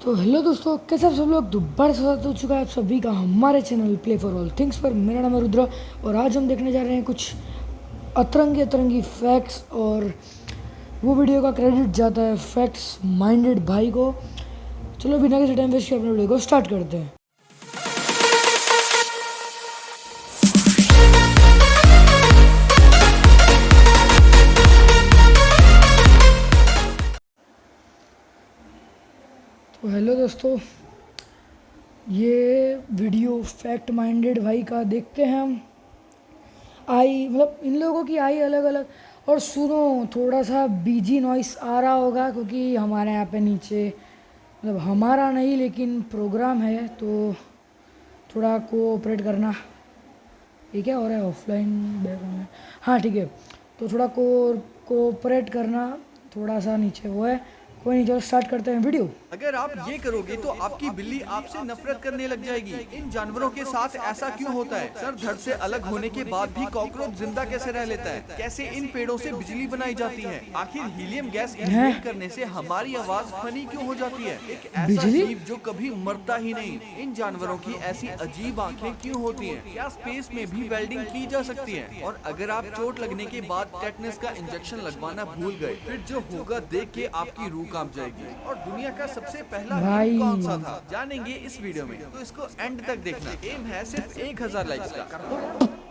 तो हेलो दोस्तों, कैसे आप सब लोग। दोबारा स्वागत हो चुका है आप सभी का हमारे channel play for all things पर। मेरा नाम है रुद्र और आज हम देखने जा रहे हैं कुछ अतरंगी अतरंगी फैक्ट्स। और वो वीडियो का क्रेडिट जाता है फैक्ट्स माइंडेड भाई को। चलो बिना किसी टाइम वेस्ट के अपने वीडियो को स्टार्ट करते हैं। तो हेलो दोस्तों, ये वीडियो फैक्ट माइंडेड भाई का देखते हैं हम। आई मतलब इन लोगों की आई अलग अलग। और सुनो, थोड़ा सा बीजी नॉइस आ रहा होगा क्योंकि हमारे यहाँ पे नीचे मतलब हमारा नहीं लेकिन प्रोग्राम है, तो थोड़ा कोऑपरेट करना। ये क्या हो रहा है? ऑफलाइन बैकग्राउंड है। हाँ ठीक है, तो थोड़ा कोऑपरेट करना। थोड़ा सा नीचे वो है, कोई नहीं। चलो स्टार्ट करते हैं वीडियो। अगर आप ये करोगे तो आपकी बिल्ली आपसे नफरत करने लग जाएगी। इन जानवरों के साथ ऐसा क्यों होता है? सर धड़ से अलग होने के बाद भी कॉकरोच जिंदा कैसे रह लेता है? कैसे इन पेड़ों से बिजली बनाई जाती है? आखिर हीलियम गैस इनहेल करने से हमारी आवाज फनी क्यों हो जाती है? एक ऐसा बिजली? जीव जो कभी मरता ही नहीं। इन जानवरों की ऐसी अजीब आंखें क्यों होती हैं? क्या स्पेस में भी वेल्डिंग की जा सकती है? और अगर आप चोट लगने के बाद टेटनस का इंजेक्शन लगवाना भूल गए, फिर जो होगा देख के आपकी रूह कांप जाएगी। और दुनिया का सबसे पहला भाई। गेम कौन सा था जानेंगे इस वीडियो में, तो इसको एंड तक देखना। एम है सिर्फ 1000 लाइक्स का।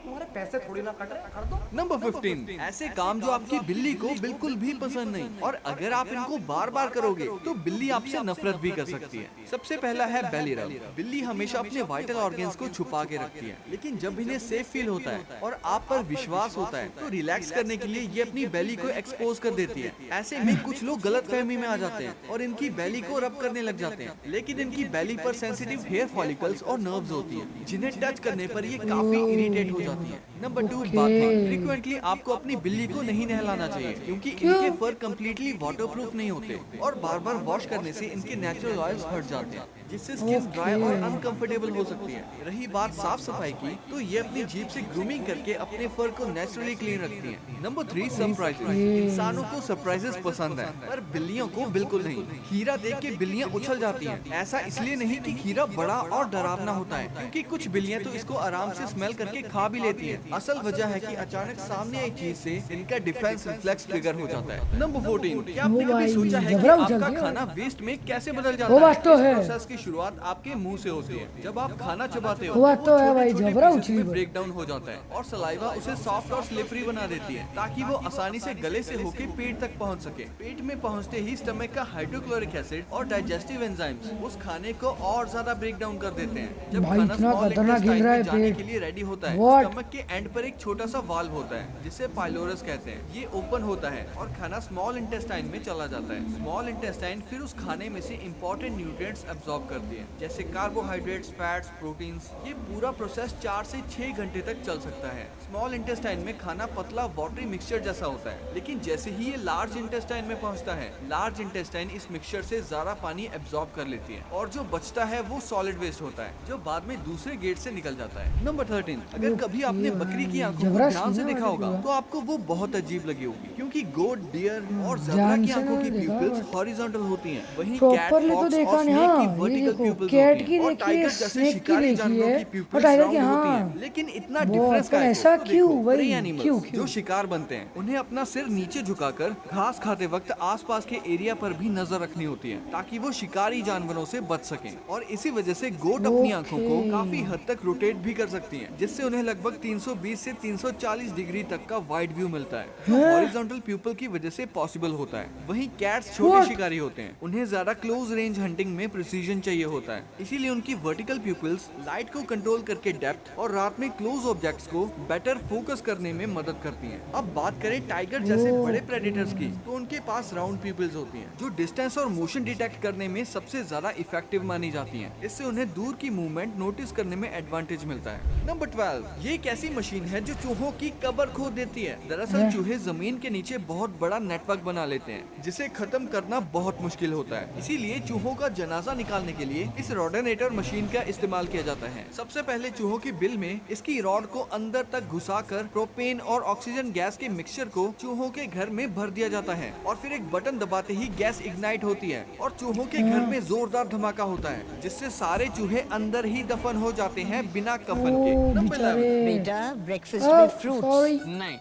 तुम्हारे पैसे थोड़ी ना कट रहे, कर दो। नंबर 15, ऐसे काम जो आपकी बिल्ली को बिल्कुल भी पसंद नहीं, और अगर आप इनको बार बार करोगे तो बिल्ली आपसे नफरत भी कर सकती है। सबसे पहला है बेली रब। बिल्ली हमेशा अपने वाइटल ऑर्गन्स को छुपा के रखती है, लेकिन जब इन्हें सेफ फील होता है और आप पर विश्वास होता है तो रिलैक्स करने के लिए ये अपनी बेली को एक्सपोज कर देती है। ऐसे में कुछ लोग गलत फहमी में आ जाते हैं और इनकी बेली को रब करने लग जाते हैं, लेकिन इनकी बेली पर सेंसिटिव हेयर फॉलिकल्स और नर्व्स होती हैं, जिन्हें टच करने पर ये काफी इरिटेट हो जाती है। Number 2, bathing. फ्रीक्वेंटली आपको अपनी बिल्ली को नहीं नहलाना चाहिए क्योंकि इनके फर कम्प्लीटली वाटरप्रूफ नहीं होते और बार बार वॉश करने से इनके नेचुरल ऑयल्स हट जाते हैं, जिससे स्किन ड्राई और अनकंफर्टेबल हो सकती है। रही बात साफ सफाई की, तो ये अपनी जीभ से ग्रूमिंग करके अपने फर को नेचुरली क्लीन रखती हैं। Number 3, surprises. इंसानों को सरप्राइजेस पसंद है पर बिल्लियों को बिल्कुल नहीं। खीरा देख के बिल्लियां उछल जाती हैं। ऐसा इसलिए नहीं कि खीरा बड़ा और डरावना होता है, क्योंकि कुछ बिल्लियां तो इसको आराम से स्मेल करके खा भी लेती हैं। असल वजह है कि अचानक सामने आई चीज से इनका डिफेंस रिफ्लेक्स ट्रिगर हो जाता है। नंबर 14, क्या आपने कभी सोचा है कि आपका खाना वेस्ट में कैसे बदल जाता है? बात तो है। प्रोसेस की शुरुआत आपके मुंह से होती है। जब आप खाना चबाते हो वो बात तो है भाई, छोटे-छोटे जबरा pieces उछली में वो। ब्रेक डाउन हो जाता है और सलाइवा उसे सॉफ्ट और स्लिपरी बना देती है ताकि वो आसानी से गले से होके पेट तक पहुंच सके। पेट में पहुंचते ही स्टमक का हाइड्रोक्लोरिक एसिड और डाइजेस्टिव एंजाइम्स उस खाने को और ज्यादा ब्रेक डाउन कर देते हैं। जब भाई खाना इतना स्मॉल खतरनाक हिल इंटेस्टाइन रहा में है जाने पेट। के लिए रेडी होता है, What? स्टमक के एंड पर एक छोटा सा वाल्व होता है जिसे पाइलोरस कहते हैं। ये ओपन होता है और खाना स्मॉल इंटेस्टाइन में चला जाता है। स्मॉल इंटेस्टाइन फिर उस खाने में से इंपॉर्टेंट न्यूट्रिएंट्स एब्जॉर्ब करती है, जैसे कार्बोहाइड्रेट्स, फैट्स, प्रोटीन्स। ये पूरा प्रोसेस 4 से 6 घंटे तक चल सकता है। स्मॉल इंटेस्टाइन में खाना पतला वाटरी मिक्सचर जैसा होता है, लेकिन जैसे ही ये लार्ज इंटेस्टाइन में पहुंचता है, लार्ज इंटेस्टाइन इस मिक्सचर से ज्यादा पानी एब्जॉर्ब कर लेती है और जो बचता है वो सॉलिड वेस्ट होता है, जो बाद में दूसरे गेट से निकल जाता है। नंबर 13, अगर कभी आपने बकरी की आंखों को जबरा ध्यान से सीना देखा वाली होगा पूरा। तो आपको वो बहुत अजीब लगी होगी, क्योंकि गोट, डियर और ज़ेब्रा ध्यान की से आंखों ना की देखा प्यूपिल्स बट हॉरिजॉन्टल होती हैं, वहीं कैट, प्रॉपरली तो फॉक्स देखा और नहीं। स्नेक हाँ की ये वर्टिकल देखो, प्यूपिल्स कैट होती की हैं और देखी है, टाइगर जैसे स्नेक की शिकारी देखी जानवरों है की और प्यूपिल्स टाइगर की। राउंड होती हाँ हैं। लेकिन इतना वो डिफरेंस अपन का ऐसा तो क्यों? देखो, वही प्रे क्यों एनिमल्स क्यों? जो शिकार बनते हैं उन्हें अपना सिर नीचे झुकाकर घास खाते वक्त आसपास के एरिया पर भी नजर रखनी होती है ताकि वो शिकारी जानवरों से बच सकें। और इसी वजह से गोट अपनी आंखों को काफी हद तक रोटेट भी कर सकती हैं, जिससे उन्हें लगभग 320 से 340 डिग्री तक का वाइड व्यू मिलता है, जो हॉरिजॉन्टल प्यूपल की वजह से पॉसिबल होता है। वहीं कैट्स छोटे What? शिकारी होते हैं, उन्हें ज्यादा क्लोज रेंज हंटिंग में प्रिसीजन चाहिए होता है, इसीलिए उनकी वर्टिकल प्यूपिल्स लाइट को कंट्रोल करके डेप्थ और रात में क्लोज ऑब्जेक्ट्स को बेटर फोकस करने में मदद करती हैं। अब बात करें टाइगर जैसे बड़े प्रेडेटर्स की, तो उनके पास राउंड प्यूपिल्स होती हैं जो डिस्टेंस और मोशन डिटेक्ट करने में सबसे ज्यादा इफेक्टिव मानी जाती हैं। इससे उन्हें दूर की मूवमेंट नोटिस करने में एडवांटेज मिलता है। नंबर 12, ये एक ऐसी ऐसी मशीन है जो चूहों की कब्र खोद देती है। दरअसल चूहे जमीन के नीचे बहुत बड़ा नेटवर्क बना लेते हैं जिसे खत्म करना बहुत मुश्किल होता है। इसीलिए चूहों का जनाजा निकालने के लिए इस रोडेनेटर मशीन का इस्तेमाल किया जाता है। सबसे पहले चूहों की बिल में इसकी रॉड को अंदर तक घुसाकर प्रोपेन और ऑक्सीजन गैस के मिक्सचर को चूहों के घर में भर दिया जाता है और फिर एक बटन दबाते ही गैस इग्नाइट होती है और चूहों के घर में जोरदार धमाका होता है, जिससे सारे चूहे अंदर ही दफन हो जाते हैं बिना कफन के। ओ नंबर 11। बेचारे। बेटा ब्रेकफास्ट में फ्रूट्स सॉरी नहीं।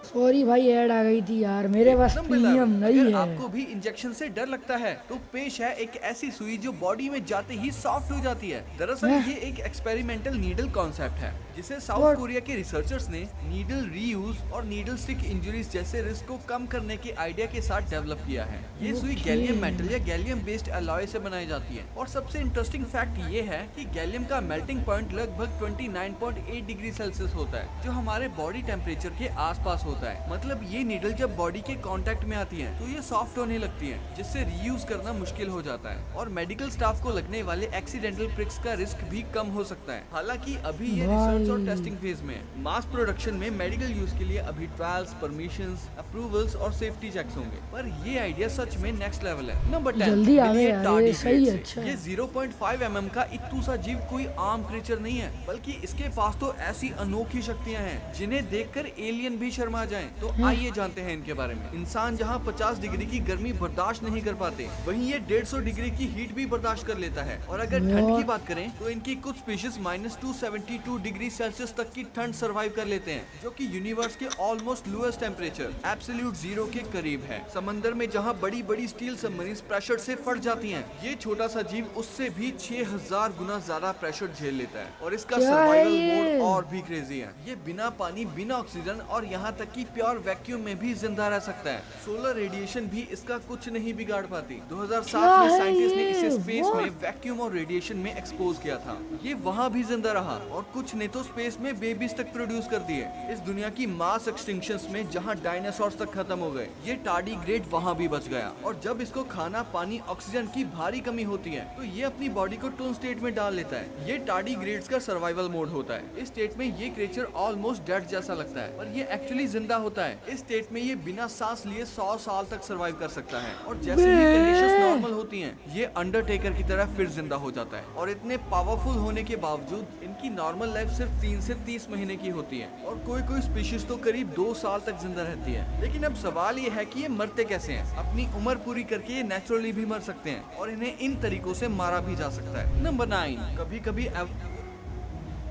सॉरी भाई, ऐड आ गई थी यार, मेरे पास नंबर प्रीमियम 11, नहीं अगर है। आपको भी इंजेक्शन से डर लगता है तो पेश है एक ऐसी सुई जो बॉडी में जाते ही सॉफ्ट हो जाती है। दरअसल ये एक एक्सपेरिमेंटल नीडल कॉन्सेप्ट है जिसे साउथ What? कोरिया के रिसर्चर्स ने नीडल रीयूज और नीडल स्टिक इंजरीज जैसे रिस्क को कम करने के आइडिया के साथ डेवलप किया है। ये सुई Okay. गैलियम मेटल या गैलियम बेस्ड अलॉय से बनाई जाती है और सबसे इंटरेस्टिंग फैक्ट ये है कि गैलियम का मेल्टिंग पॉइंट लगभग 29.8 डिग्री सेल्सियस होता है, जो हमारे बॉडी टेम्परेचर के आसपास होता है। मतलब ये नीडल जब बॉडी के कांटेक्ट में आती है तो ये सॉफ्ट होने लगती है, जिससे रीयूज करना मुश्किल हो जाता है और मेडिकल स्टाफ को लगने वाले एक्सीडेंटल प्रिक्स का रिस्क भी कम हो सकता है। हालांकि अभी ये रिसर्च और टेस्टिंग फेज में है। मास प्रोडक्शन में मेडिकल यूज के लिए अभी ट्रायल्स, परमिशंस, अप्रूवल्स और सेफ्टी चेक्स होंगे, पर ये आइडिया सच में नेक्स्ट लेवल है। नंबर 10, जल्दी आवे मिलिए यार, ये tardigrades सही है, से। अच्छा। ये 0.5 mm का इत्तू सा जीव कोई आम क्रिएचर नहीं है, बल्कि इसके पास तो ऐसी अनोखी शक्तियां हैं जिन्हें देखकर एलियन भी शर्मा जाएं। तो आइए जानते हैं इनके बारे में। इंसान जहां 50 डिग्री की गर्मी बर्दाश्त नहीं कर पाते, वहीं ये 150 डिग्री की हीट भी बर्दाश्त कर लेता है। और अगर ठंड की बात करें तो इनकी कुछ स्पीशीज -272 डिग्री सेल्सियस तक की ठंड सर्वाइव कर लेते हैं, जो कि यूनिवर्स के almost lowest temperature absolute zero के करीब है। समंदर में जहां बड़ी बड़ी स्टील सबमरीन्स प्रेशर से फट जाती हैं, ये छोटा सा जीव उससे भी 6000 गुना ज्यादा प्रेशर झेल लेता है और इसका क्या है सर्वाइवल ये? मोड और भी क्रेजी है। ये बिना पानी, बिना ऑक्सीजन और यहाँ तक कि प्योर वैक्यूम में भी जिंदा रह सकता है। सोलर रेडिएशन भी इसका कुछ नहीं बिगाड़ पाती। 2007 क्या में है साइंटिस्ट ने ये? इसे स्पेस में What? वैक्यूम और रेडिएशन में एक्सपोज किया था। ये वहाँ भी जिंदा रहा और कुछ ने तो स्पेस में बेबीज तक प्रोड्यूस कर दिए। इस दुनिया की मास एक्सटिंक्शंस में जहाँ डायनासोर्स तक खत्म हो गए, ये टार्डीग्रेड वहाँ भी बच गया। और जब इसको खाना, पानी, ऑक्सीजन की भारी कमी होती है तो ये अपनी बॉडी को टून स्टेट में डाल लेता है। ये टार्डीग्रेड्स का सर्वाइवल मोड होता है। इस स्टेट में ये क्रिएचर ऑलमोस्ट डेड जैसा लगता है, पर ये एक्चुअली जिंदा होता है। इस स्टेट में ये बिना सांस लिए 100 साल तक सर्वाइव कर सकता है और जैसे ही कंडीशंस नॉर्मल होती हैं, ये अंडरटेकर की तरह फिर जिंदा हो जाता है। और इतने पावरफुल होने के बावजूद इनकी नॉर्मल लाइफ सिर्फ 3 से 30 महीने की होती है और कोई स्पीशीज तो करीब 2 साल तक जिंदा रहती है। लेकिन अब सवाल ये है कि ये मरते कैसे हैं? अपनी उम्र पूरी करके ये नेचुरली भी मर सकते हैं और इन्हें इन तरीकों से मारा भी जा सकता है। नंबर 9, कभी-कभी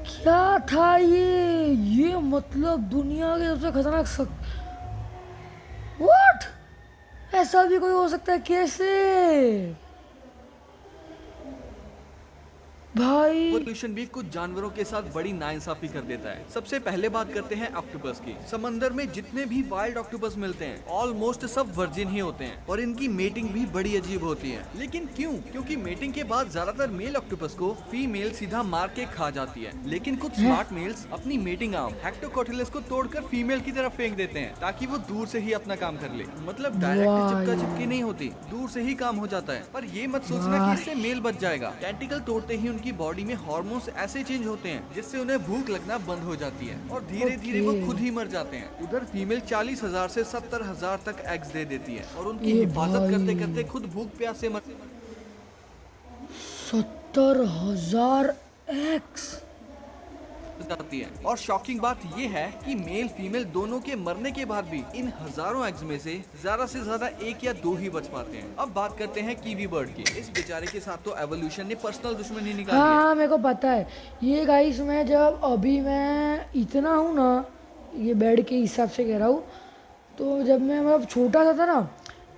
क्या था ये मतलब दुनिया के सबसे खतरनाक व्हाट? ऐसा भी कोई हो सकता है? कैसे भाई? इवोल्यूशन भी कुछ जानवरों के साथ बड़ी नाइंसाफी कर देता है। सबसे पहले बात करते हैं ऑक्टोपस की। समंदर में जितने भी वाइल्ड ऑक्टोपस मिलते हैं ऑलमोस्ट सब वर्जिन ही होते हैं और इनकी मेटिंग भी बड़ी अजीब होती है। लेकिन क्यों? क्योंकि मेटिंग के बाद ज्यादातर मेल ऑक्टोपस को फीमेल सीधा मार के खा जाती है, लेकिन कुछ स्मार्ट मेल्स अपनी मेटिंग आर्म हेक्टोकोटिलस को तोड़कर फीमेल की तरफ फेंक देते हैं ताकि वो दूर से ही अपना काम कर ले। मतलब डायरेक्ट चिपका चिपकी नहीं होती, दूर से ही काम हो जाता है। पर ये मत सोचना कि इससे मेल बच जाएगा। टेंटिकल तोड़ते ही उनकी बॉडी में हार्मोन्स ऐसे चेंज होते हैं जिससे उन्हें भूख लगना बंद हो जाती है और धीरे धीरे वो खुद ही मर जाते हैं। उधर फीमेल 40,000 से 70,000 तक एग्स दे देती है और उनकी हिफाजत करते करते खुद भूख प्यास से मर 70,000 एक्स जाती है। और शॉकिंग बात ये है कि मेल फीमेल दोनों के मरने के बाद भी इन हजारों एग्स में से ज्यादा 1 या 2 ही बच पाते हैं। अब बात करते हैं कीवी बर्ड की। इस बेचारे के साथ तो एवोल्यूशन ने पर्सनल दुश्मनी निकाली है। हाँ, मेरे को पता है ये गाइस। मैं जब अभी मैं इतना हूँ ना, ये बेड के हिसाब से कह रहा हूँ, तो जब मैं मतलब छोटा सा था ना,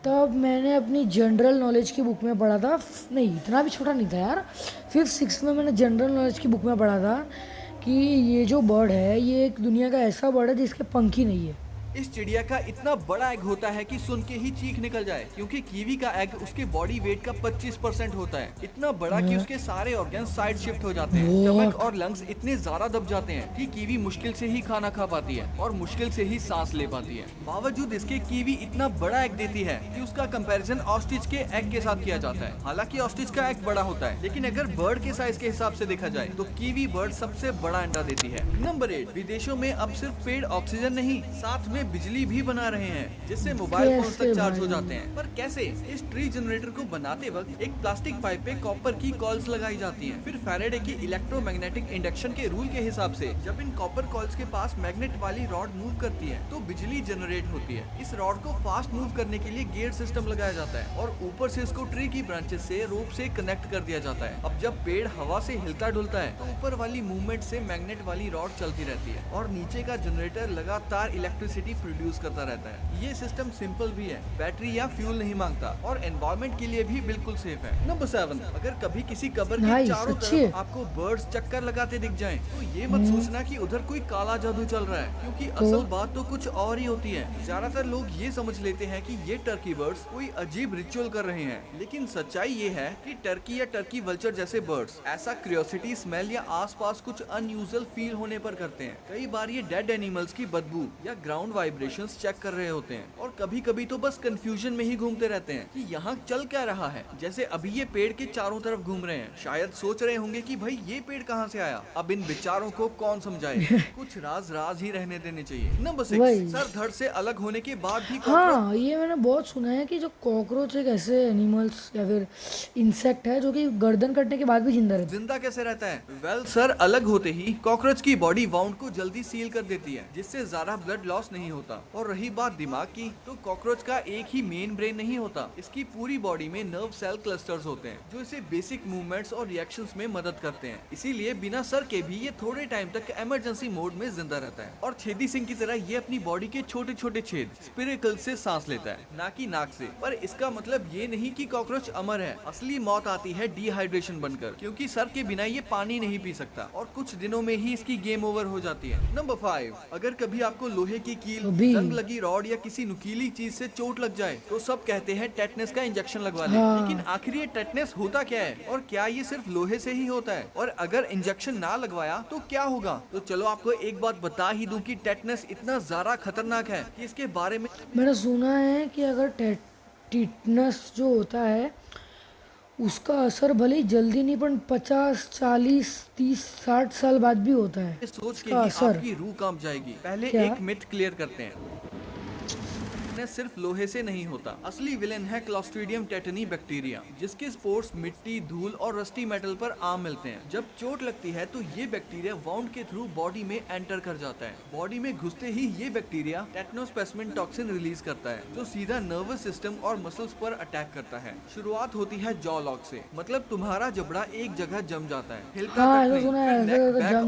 तब मैंने अपनी जनरल नॉलेज की बुक में पढ़ा था। नहीं, इतना भी छोटा नहीं था यार, 5th-6th में मैंने जनरल नॉलेज की बुक में पढ़ा था कि ये जो बर्ड है ये एक दुनिया का ऐसा बर्ड है जिसके पंख ही नहीं है। इस चिड़िया का इतना बड़ा एग होता है कि सुन के ही चीख निकल जाए, क्योंकि कीवी का एग उसके बॉडी वेट का 25% होता है। इतना बड़ा कि उसके सारे ऑर्गन साइड शिफ्ट हो जाते हैं। स्टमक और लंग्स इतने ज्यादा दब जाते हैं कि कीवी मुश्किल से ही खाना खा पाती है और मुश्किल से ही सांस ले पाती है। बावजूद इसके कीवी इतना बड़ा एग देती है कि उसका कंपैरिजन ऑस्ट्रिच के एग के साथ किया जाता है। हालांकि ऑस्ट्रिच का एग बड़ा होता है, लेकिन अगर बर्ड के साइज के हिसाब से देखा जाए तो कीवी बर्ड सबसे बड़ा अंडा देती है। नंबर 8, विदेशों में अब सिर्फ पेड़ ऑक्सीजन नहीं, साथ में बिजली भी बना रहे हैं, जिससे मोबाइल फोन तक चार्ज हो जाते हैं। पर कैसे? इस ट्री जनरेटर को बनाते वक्त एक प्लास्टिक पाइप पे कॉपर की कॉइल्स लगाई जाती हैं। फिर फैराडे की इलेक्ट्रोमैग्नेटिक इंडक्शन के रूल के हिसाब से जब इन कॉपर कॉइल्स के पास मैग्नेट वाली रॉड मूव करती है तो बिजली जनरेट होती है। इस रॉड को फास्ट मूव करने के लिए गियर सिस्टम लगाया जाता है और ऊपर से इसको ट्री की ब्रांचेस से रोप से कनेक्ट कर दिया जाता है। अब जब पेड़ हवा से हिलता डुलता है तो ऊपर वाली मूवमेंट से मैग्नेट वाली रॉड चलती रहती है और नीचे का जनरेटर लगातार इलेक्ट्रिसिटी प्रोड्यूस करता रहता है। ये सिस्टम सिंपल भी है, बैटरी या फ्यूल नहीं मांगता और एनवायरमेंट के लिए भी बिल्कुल सेफ है। नंबर 7, अगर कभी किसी कब्र के चारों तरफ आपको बर्ड्स चक्कर लगाते दिख जाएं, तो ये मत सोचना कि उधर कोई काला जादू चल रहा है, क्योंकि असल बात तो कुछ और ही होती है। ज्यादातर लोग ये समझ लेते हैं कि ये टर्की बर्ड्स कोई अजीब रिचुअल कर रहे हैं, लेकिन सच्चाई ये है कि टर्की या टर्की वल्चर जैसे बर्ड्स ऐसा क्यूरियोसिटी, स्मेल या आसपास कुछ अनयूजुअल फील होने पर करते हैं। कई बार ये डेड एनिमल्स की बदबू या ग्राउंड वाइब्रेशंस चेक कर रहे होते हैं और कभी कभी तो बस कंफ्यूजन में ही घूमते रहते हैं कि यहाँ चल क्या रहा है। जैसे अभी ये पेड़ के चारों तरफ घूम रहे हैं, शायद सोच रहे होंगे कि भाई ये पेड़ कहाँ से आया। अब इन बेचारों को कौन समझाए, कुछ राज राज ही रहने देने चाहिए। नंबर 6, सर धड़ से अलग होने के बाद भी हाँ, ये मैंने बहुत सुना है कि जो कॉकरोच एक ऐसे एनिमल्स या फिर इंसेक्ट है जो कि गर्दन कटने के बाद भी जिंदा रहता है। जिंदा कैसे रहता है? वेल सर, अलग होते ही कॉकरोच की बॉडी वाउंड को जल्दी सील कर देती है, जिससे ज्यादा ब्लड लॉस नहीं होता। और रही बात दिमाग की, तो कॉकरोच का एक ही मेन ब्रेन नहीं होता, इसकी पूरी बॉडी में नर्व सेल क्लस्टर्स होते हैं जो इसे बेसिक मूवमेंट्स और रिएक्शंस में मदद करते हैं। इसीलिए बिना सर के भी ये थोड़े टाइम तक इमरजेंसी मोड में जिंदा रहता है। और छेदी सिंह की तरह ये अपनी बॉडी के छोटे छोटे छेद स्पिरिकल से सांस लेता है, ना कि नाक से। पर इसका मतलब ये नहीं कि कॉकरोच अमर है। असली मौत आती है डिहाइड्रेशन बनकर, क्योंकि सर के बिना ये पानी नहीं पी सकता और कुछ दिनों में ही इसकी गेम ओवर हो जाती है। नंबर 5, अगर कभी आपको लोहे की कील, जंग लगी रॉड या किसी नुकीली चीज से चोट लग जाए तो सब कहते हैं टेटनस का इंजेक्शन लगवा ले। लेकिन आखिर ये टेटनस होता क्या है और क्या ये सिर्फ लोहे से ही होता है? और अगर इंजेक्शन ना लगवाया तो क्या होगा? तो चलो आपको एक बात बता ही दूं कि टेटनस इतना ज्यादा खतरनाक है कि इसके बारे में मैंने सुना है कि अगर टिटनस जो होता है उसका असर भले ही जल्दी नहीं पर 50, 40, 30, 60 साल बाद भी होता है। सोच के ही आपकी रूह कांप जाएगी। पहले एक मिथ क्लियर करते हैं, सिर्फ लोहे से नहीं होता। असली विलेन है क्लॉस्ट्रीडियम टेटनी बैक्टीरिया, जिसके स्पोर्स मिट्टी, धूल और रस्टी मेटल पर आम मिलते हैं। जब चोट लगती है तो ये बैक्टीरिया वाउंड के थ्रू बॉडी में एंटर कर जाता है। बॉडी में घुसते ही ये बैक्टीरिया टेटनोस्पेसिमिन टॉक्सिन रिलीज करता है, जो सीधा नर्वस सिस्टम और मसल्स पर अटैक करता है। शुरुआत होती है जॉ लॉक से, मतलब तुम्हारा जबड़ा एक जगह जम जाता है, हिलता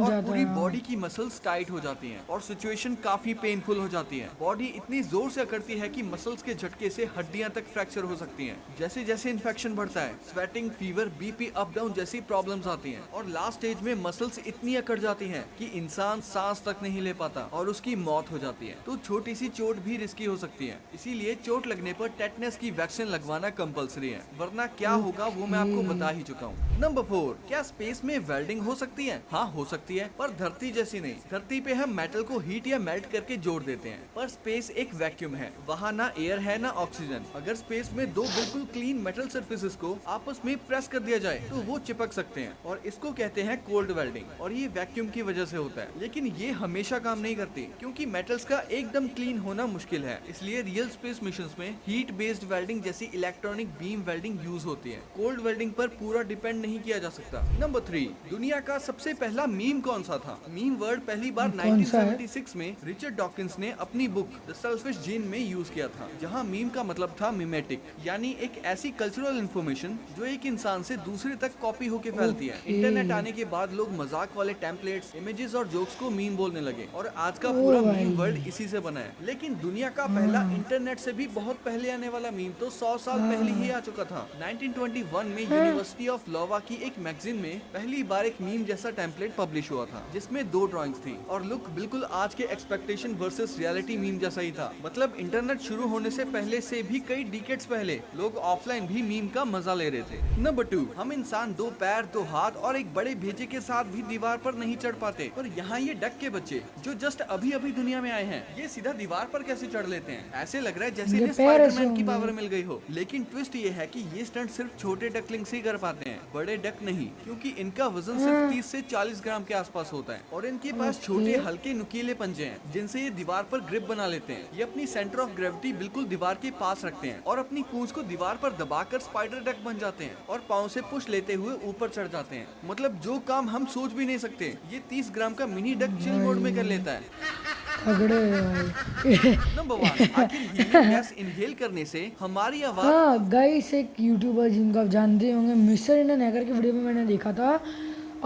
और पूरी बॉडी की मसल्स टाइट हो जाती हैं और सिचुएशन काफी पेनफुल हो जाती है। बॉडी इतनी जोर से अकड़ती है कि मसल्स के झटके से हड्डियां तक फ्रैक्चर हो सकती हैं। जैसे जैसे इन्फेक्शन बढ़ता है, sweating, fever, BP up down जैसी प्रॉब्लम्स आती हैं और लास्ट स्टेज में मसल्स इतनी अकड़ जाती हैं कि इंसान सांस तक नहीं ले पाता और उसकी मौत हो जाती है। तो छोटी सी चोट भी रिस्की हो सकती है, इसीलिए चोट लगने पर टेटनस की वैक्सीन लगवाना कंपलसरी है, वरना क्या होगा वो मैं आपको बता ही चुका हूँ। नंबर 4, क्या स्पेस में वेल्डिंग हो सकती है? हाँ, हो सकती है, पर धरती जैसी नहीं। धरती पे हम मेटल को हीट या मेल्ट करके जोड़ देते हैं, पर स्पेस एक वैक्यूम है, वहाँ ना एयर है ना ऑक्सीजन। अगर स्पेस में दो बिल्कुल क्लीन मेटल सरफेसेस को आपस में प्रेस कर दिया जाए तो वो चिपक सकते हैं और इसको कहते हैं कोल्ड वेल्डिंग, और ये वैक्यूम की वजह से होता है। लेकिन ये हमेशा काम नहीं करती, क्योंकि मेटल्स का एकदम क्लीन होना मुश्किल है। इसलिए रियल स्पेस मिशंस में हीट बेस्ड वेल्डिंग जैसी इलेक्ट्रॉनिक बीम वेल्डिंग यूज होती है। कोल्ड वेल्डिंग पर पूरा डिपेंड नहीं किया जा सकता। नंबर 3, दुनिया का सबसे पहला मीम कौन सा था? मीम वर्ड पहली बार 1976 में रिचर्ड डॉकिंस ने अपनी बुक द सेल्फिश जीन में यूज यूज किया था, जहाँ मीम का मतलब था मिमेटिक, यानी एक ऐसी कल्चरल इन्फॉर्मेशन जो एक इंसान से दूसरे तक कॉपी होके फैलती है। Okay. इंटरनेट आने के बाद लोग मजाक वाले टेम्पलेट्स, इमेजेस और जोक्स को मीम बोलने लगे और आज का ओ पूरा भाई। मीम वर्ल्ड इसी से बना है। लेकिन दुनिया का पहला इंटरनेट से भी बहुत पहले आने वाला मीम तो 100 साल पहले ही आ चुका था। 1921 में यूनिवर्सिटी ऑफ लोवा की एक मैगजीन में पहली बार एक मीम जैसा टेम्पलेट पब्लिश हुआ था, जिसमें 2 ड्राइंग्स थी और लुक बिल्कुल आज के एक्सपेक्टेशन वर्सेस रियलिटी मीम जैसा ही था। मतलब इंटरनेट शुरू होने से पहले से भी कई डिकेड्स पहले लोग ऑफलाइन भी मीम का मजा ले रहे थे। नंबर 2, हम इंसान 2 पैर, 2 हाथ और एक बड़े भेजे के साथ भी दीवार पर नहीं चढ़ पाते, और यहाँ ये डक के बच्चे जो जस्ट अभी अभी दुनिया में आए हैं, ये सीधा दीवार पर कैसे चढ़ लेते हैं। ऐसे लग रहा है जैसे ये इन्हें पैर ऐसे स्पाइडरमैन की होंगे। पावर मिल गई हो। लेकिन ट्विस्ट ये है कि ये स्टंट सिर्फ छोटे डकलिंग्स ही कर पाते हैं, बड़े डक नहीं, क्योंकि इनका वजन सिर्फ 30 से 40 ग्राम के आसपास होता है और इनके पास छोटे हल्के नुकीले पंजे हैं जिनसे ये दीवार पर ग्रिप बना लेते हैं। ये अपनी सेंटर ऑफ ग्रेविटी बिल्कुल दीवार के पास रखते हैं और अपनी पूंछ को दीवार पर दबाकर स्पाइडर डक बन जाते हैं और पाँव से पुश लेते हुए ऊपर चढ़ जाते हैं। मतलब जो काम हम सोच भी नहीं सकते, ये 30 ग्राम का मिनी डक चिल मोड में कर लेता है। तगड़े भाई। नंबर 1, आखिर हीलियम गैस इनहेल करने से हमारी आवाज। हाँ गाइस, एक यूट्यूबर जिनको आप जानते होंगे, मिस्टर इंडियन हैकर की वीडियो में मैंने देखा था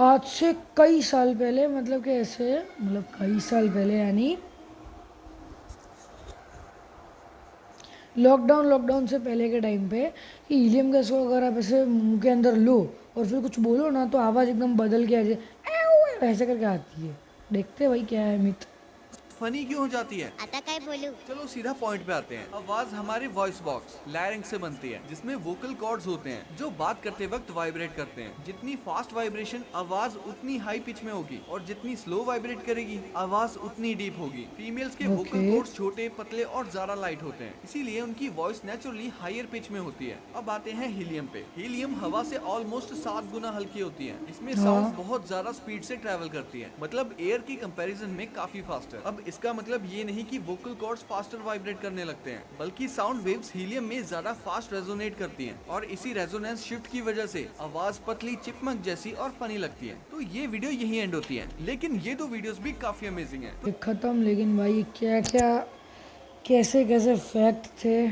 आज से कई साल पहले, मतलब कि ऐसे मतलब कई साल पहले, यानी लॉकडाउन से पहले के टाइम पे, कि हीलियम गैस को अगर आप ऐसे मुंह के अंदर लो और फिर कुछ बोलो ना तो आवाज़ एकदम बदल के ऐसे करके आती है। देखते हैं भाई क्या है मिथ। फनी क्यों हो जाती है? आता काय बोलू? चलो सीधा पॉइंट पे आते हैं। आवाज हमारे वॉइस बॉक्स लैरिंक्स से बनती है, जिसमें वोकल कॉर्ड्स होते हैं जो बात करते वक्त वाइब्रेट करते हैं। जितनी फास्ट वाइब्रेशन आवाज उतनी हाई पिच में होगी और जितनी स्लो वाइब्रेट करेगी आवाज उतनी डीप होगी। फीमेल्स के वोकल कॉर्ड्स छोटे, पतले और ज्यादा लाइट होते हैं, इसीलिए उनकी वॉइस नेचुरली हायर पिच में होती है। अब आते हैं हीलियम पे। हीलियम हवा से ऑलमोस्ट 7 गुना हल्की होती है। इसमें साउंड बहुत ज्यादा स्पीड से ट्रेवल करती है, मतलब एयर की कंपैरिजन में काफी फास्ट है। अब इसका मतलब ये नहीं कि वोकल कॉर्ड्स फास्टर वाइब्रेट करने लगते हैं, बल्कि साउंड वेव्स हीलियम में ज्यादा फास्ट रेजोनेट करती हैं और इसी रेजोनेंस शिफ्ट की वजह से आवाज पतली, चिपमंक जैसी और फनी लगती है। तो ये वीडियो यही एंड होती है, लेकिन ये 2 वीडियोस भी काफी अमेजिंग है। ये ख़त्म, लेकिन भाई क्या क्या कैसे कैसे फैक्ट थे,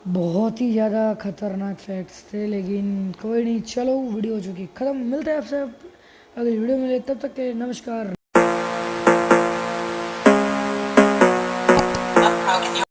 बहुत ही ज़्यादा खतरनाक फैक्ट्स थे। लेकिन कोई नहीं, चलो वीडियो हो चुकी ख़त्म। मिलते हैं आपसे अगली वीडियो में, तब तक के नमस्कार।